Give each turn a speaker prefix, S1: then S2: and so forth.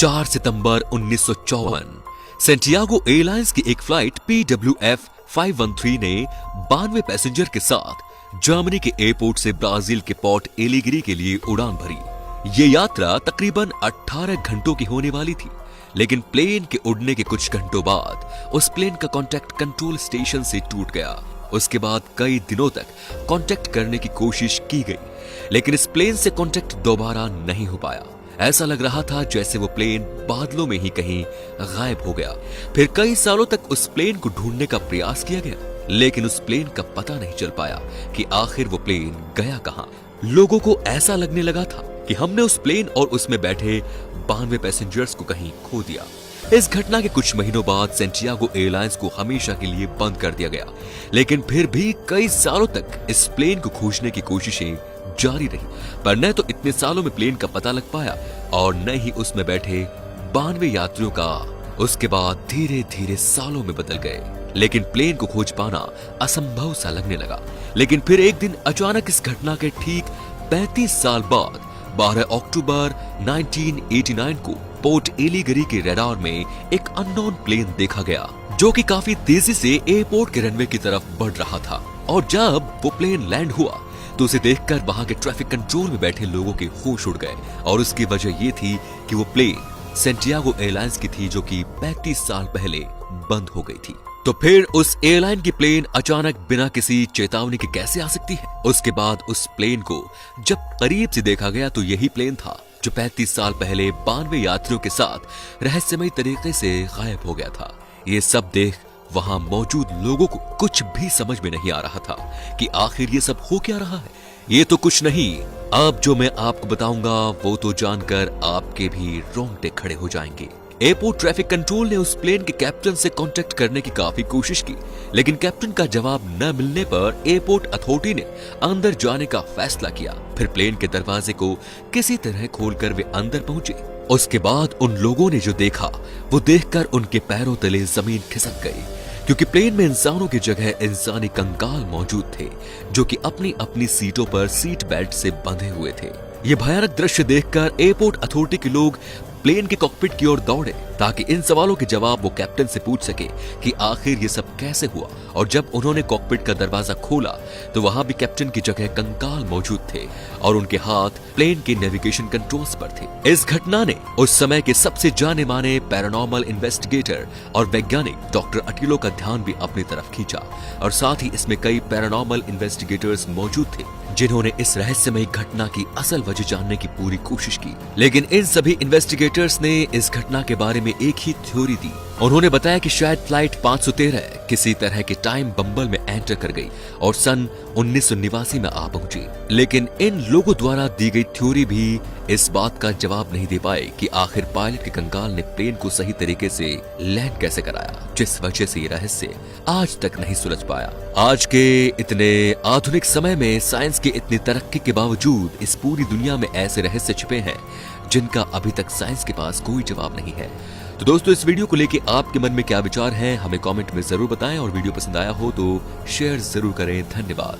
S1: 4 सितंबर 1954 Santiago airlines की एक flight PWF 513 ने 92 पैसेंजर के साथ जर्मनी के एयरपोर्ट से ब्राजील के पोर्ट एलिगरी के लिए उड़ान भरी। ये यात्रा तकरीबन 18 घंटों की होने वाली थी, लेकिन प्लेन के उड़ने के कुछ घंटों बाद उस प्लेन का कांटेक्ट कंट्रोल स्टेशन से टूट गया। उसके बाद कई दिनों तक कांटेक्ट करने की कोशिश की गई, लेकिन इस प्लेन से कांटेक्ट दोबारा नहीं हो पाया। ऐसा लग रहा था जैसे वो प्लेन बादलों में ही कहीं गायब हो गया। फिर कई सालों तक उस प्लेन को ढूंढने का प्रयास किया गया, लेकिन उस प्लेन का पता नहीं चल पाया कि आखिर वो प्लेन गया कहां। लोगों को ऐसा लगने लगा था कि हमने उस प्लेन और उसमें बैठे 92 पैसेंजर्स को कहीं खो दिया। इस घटना के कुछ महीनों बाद सैंटियागो एयरलाइंस को हमेशा के लिए बंद कर दिया गया, लेकिन फिर भी कई सालों तक इस प्लेन को खोजने की कोशिशें जारी रही, पर न तो इतने सालों में प्लेन का पता लग पाया और न ही उसमें बैठे 92 यात्रियों का। उसके बाद धीरे धीरे सालों में बदल गए, लेकिन प्लेन को खोज पाना असंभव सा लगने लगा। लेकिन फिर एक दिन अचानक इस घटना के ठीक 35 साल बाद 12 अक्टूबर 1989 को पोर्ट एलिगरी के रडार में एक अननोन प्लेन देखा गया, जो कि काफी तेजी से एयरपोर्ट के रनवे की तरफ बढ़ रहा था। और जब वो प्लेन लैंड हुआ तो उसे देखकर वहां के ट्रैफिक कंट्रोल में बैठे लोगों के होश उड़ गए, और उसकी वजह ये थी कि वो प्लेन सैंटियागो एयरलाइंस की थी, जो कि 35 साल पहले बंद हो गई थी। तो फिर उस एयरलाइन की प्लेन अचानक बिना किसी चेतावनी के कैसे आ सकती है? उसके बाद उस प्लेन को जब करीब से देखा गया तो यही प्लेन था जो 35 साल पहले 92 यात्रियों के साथ रहस्यमयी तरीके से गायब हो गया था। ये सब देख वहां मौजूद लोगों को कुछ भी समझ में नहीं आ रहा था कि आखिर ये सब हो क्या रहा है। ये तो कुछ नहीं, अब जो मैं आपको बताऊंगा वो तो जानकर आपके भी रोंगटे खड़े हो जाएंगे। एयरपोर्ट ट्रैफिक कंट्रोल ने उस प्लेन के कैप्टन से कांटेक्ट करने की काफी कोशिश की, लेकिन कैप्टन का जवाब न मिलने पर एयरपोर्ट अथॉरिटी ने अंदर जाने का फैसला किया। फिर प्लेन के दरवाजे को किसी तरह खोलकर वे अंदर पहुंचे। उसके बाद उन लोगों ने जो देखा वो देखकर उनके पैरों तले जमीन खिसक गई, क्योंकि प्लेन में इंसानों की जगह इंसानी कंकाल मौजूद थे, जो कि अपनी अपनी सीटों पर सीट बेल्ट से बंधे हुए थे। ये भयानक दृश्य देखकर एयरपोर्ट अथॉरिटी के लोग प्लेन के कॉकपिट की ओर दौड़े, ताकि इन सवालों के जवाब वो कैप्टन से पूछ सके कि आखिर ये सब कैसे हुआ। और जब उन्होंने कॉकपिट का दरवाजा खोला तो वहां भी कैप्टन की जगह कंकाल मौजूद थे, और उनके हाथ प्लेन के नेविगेशन कंट्रोल्स पर थे। इस घटना ने उस समय के सबसे जाने माने पैरानॉर्मल इन्वेस्टिगेटर और वैज्ञानिक डॉक्टर अटिलो का ध्यान भी अपनी तरफ खींचा, और साथ ही इसमें कई पैरानॉर्मल इन्वेस्टिगेटर्स मौजूद थे जिन्होंने इस रहस्यमयी घटना की असल वजह जानने की पूरी कोशिश की। लेकिन इन सभी इन्वेस्टिगेटर्स ने इस घटना के बारे में एक ही थ्योरी दी। उन्होंने बताया कि शायद फ्लाइट 513 किसी तरह के टाइम बम्बल में एंटर कर गई और सन 1989 में आ पहुंची। लेकिन इन लोगों द्वारा दी गई थ्योरी भी इस बात का जवाब नहीं दे पाए कि आखिर पायलट के कंकाल ने प्लेन को सही तरीके से लैंड कैसे कराया, जिस वजह से ये रहस्य आज तक नहीं सुलझ पाया। आज के इतने आधुनिक समय में साइंस की इतनी तरक्की के बावजूद इस पूरी दुनिया में ऐसे रहस्य छिपे हैं जिनका अभी तक साइंस के पास कोई जवाब नहीं है। तो दोस्तों, इस वीडियो को लेके आपके मन में क्या विचार हैं हमें कमेंट में जरूर बताएं, और वीडियो पसंद आया हो तो शेयर जरूर करें। धन्यवाद।